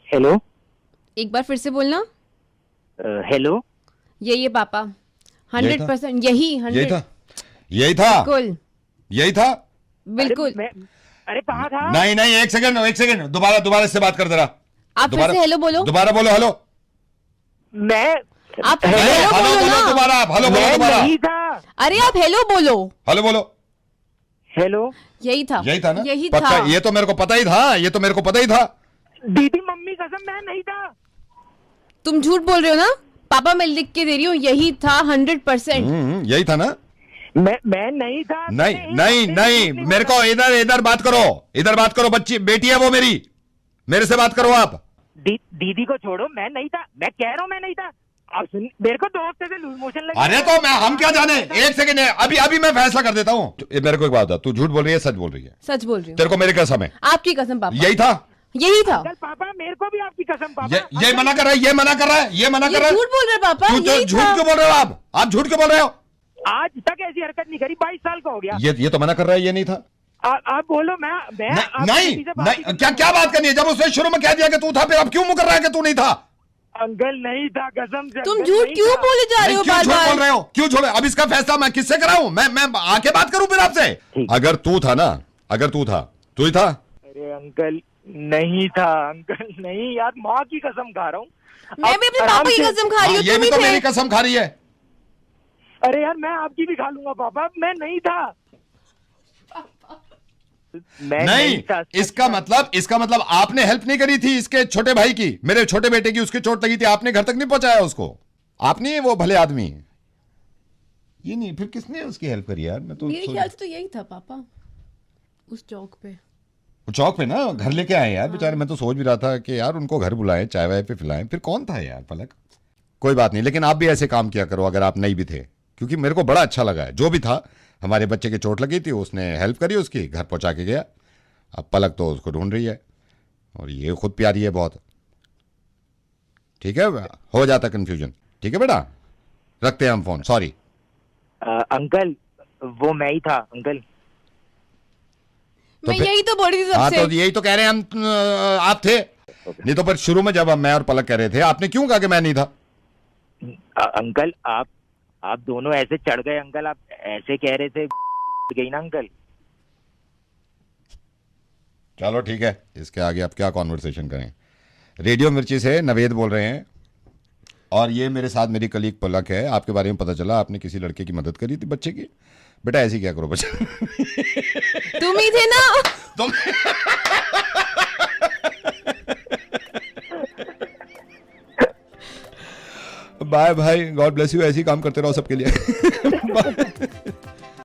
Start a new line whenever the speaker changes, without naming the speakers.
Hello.
एक बार फिर से बोलना।
हेलो।
ये पापा 100% यही
यही
100
था, यही था,
बिल्कुल
यही था।
बिल्कुल।
अरे कहाँ था?
नहीं नहीं, एक सेकंड, दोबारा इससे बात कर दे रहा।
आप फिर से हेलो बोलो।
दोबारा बोलो हेलो।
मैं
आप फिर से
नहीं,
हेलो
हेलो
बोलो
बोलो
ना।
दोबारा, हेलो बोलो
मैं
दोबारा।
नहीं था।
अरे आप हेलो बोलो।
हेलो बोलो।
हेलो।
यही था
ना?
यही
पक्का?
था।
ये तो मेरे को पता ही था,
दीदी मम्मी कसम मैं नहीं था।
तुम झूठ बोल रहे हो ना। पापा मैं लिख के दे रही हूँ, यही था 100%।
यही था ना।
मैं नहीं था।
नहीं, मेरे को इधर बात करो, बच्ची बेटी है वो मेरे से बात करो आप।
दीदी को छोड़ो, मैं नहीं था। मैं कह रहा हूँ मैं नहीं था। अब सुन, मेरे को दो हफ्ते से लूज मोशन लगे।
अरे तो हम क्या जाने, एक सेकंड है, अभी मैं फैसला कर देता हूँ। मेरे को एक बात बता, तू झूठ बोल रही है सच बोल रही है?
सच बोल रही हूँ।
तेरे को मेरी कसम है?
आपकी कसम पापा।
यही था।
अंकल पापा मेरे को भी आपकी कसम पापा।
ये मना कर रहा है, ये मना कर रहा है।
झूठ बोल रहे पापा।
तू
यही
झूठ
था।
क्यों बोल रहे हो आप झूठ क्यों बोल रहे हो?
आज तक ऐसी हरकत नहीं करी, 22 साल का हो गया।
ये तो मना कर रहा है, ये नहीं था।
आप बोलो। मैं
नहीं, क्या बात करनी है? जब उसने शुरू में कह दिया कि तू था, फिर अब क्यों मुकर रहा है कि तू नहीं था?
अंकल नहीं था कसम से।
तुम झूठ क्यों बोले जा रहे हो
क्यों
बार
झूठ बोल
बार?
रहे हो? क्यों झूठ? अब इसका फैसला मैं किससे कराऊं? मैं आके बात करूं फिर आपसे? अगर तू था ना, तू ही था।
अरे अंकल नहीं था। अंकल नहीं यार, माँ की कसम खा रहा हूँ।
मैं भी अपने पापा की कसम खा रही हूँ।
ये
तुम
भी
ही
तो
थे।
मेरी कसम खा रही है।
अरे यार मैं आपकी भी खा लूंगा पापा। मैं नहीं था। मैं नहीं था।
इसका मतलब आपने हेल्प नहीं करी थी इसके छोटे भाई की, मेरे छोटे बेटे की। उसके चोट लगी थी, आपने घर तक नहीं पहुंचाया उसको। आप नहीं है वो भले आदमी। ये नहीं, फिर किसने उसकी हेल्प करी यार? मैं तो
मेरे ख्याल से तो यही था पापा, उस चौक पे।
चौक पे ना घर लेके आए यार बेचारे। मैं तो सोच भी रहा था कि यार उनको घर बुलाएं, चाय वाय पे पिलाएं। फिर कौन था यार पलक? कोई बात नहीं, लेकिन आप भी ऐसे काम किया करो अगर आप नहीं भी थे, क्योंकि मेरे को बड़ा अच्छा लगा है। जो भी था, हमारे बच्चे की चोट लगी थी, उसने हेल्प करी, उसकी घर पहुंचा के गया। अब पलक तो उसको ढूंढ रही है, और ये खुद प्यारी है बहुत। ठीक है, हो जाता कंफ्यूजन। ठीक है बेटा, रखते हैं हम फोन। सॉरी
अंकल, वो मैं ही था अंकल।
मैं यही तो बोल रही थी
हाँ,
सबसे।
तो यही तो कह रहे हैं हम। आप थे नहीं तो फिर शुरू में जब मैं और पलक कह रहे थे, आपने क्यों कहा कि मैं नहीं था?
अंकल आप दोनों ऐसे चढ़ गए। अंकल आप ऐसे कह रहे थे, गई ना अंकल।
चलो ठीक है, इसके आगे आप क्या कॉन्वर्सेशन करें। रेडियो मिर्ची से नवेद बोल रहे हैं, और ये मेरे साथ मेरी कलीग पलक है। आपके बारे में पता चला आपने किसी लड़के की मदद करी थी बच्चे की। बेटा ऐसी क्या करो बच्चा।
तुम ही थे ना।
तुम बाय भाई, गॉड ब्लेस यू। ऐसे ही काम करते रहो सबके लिए।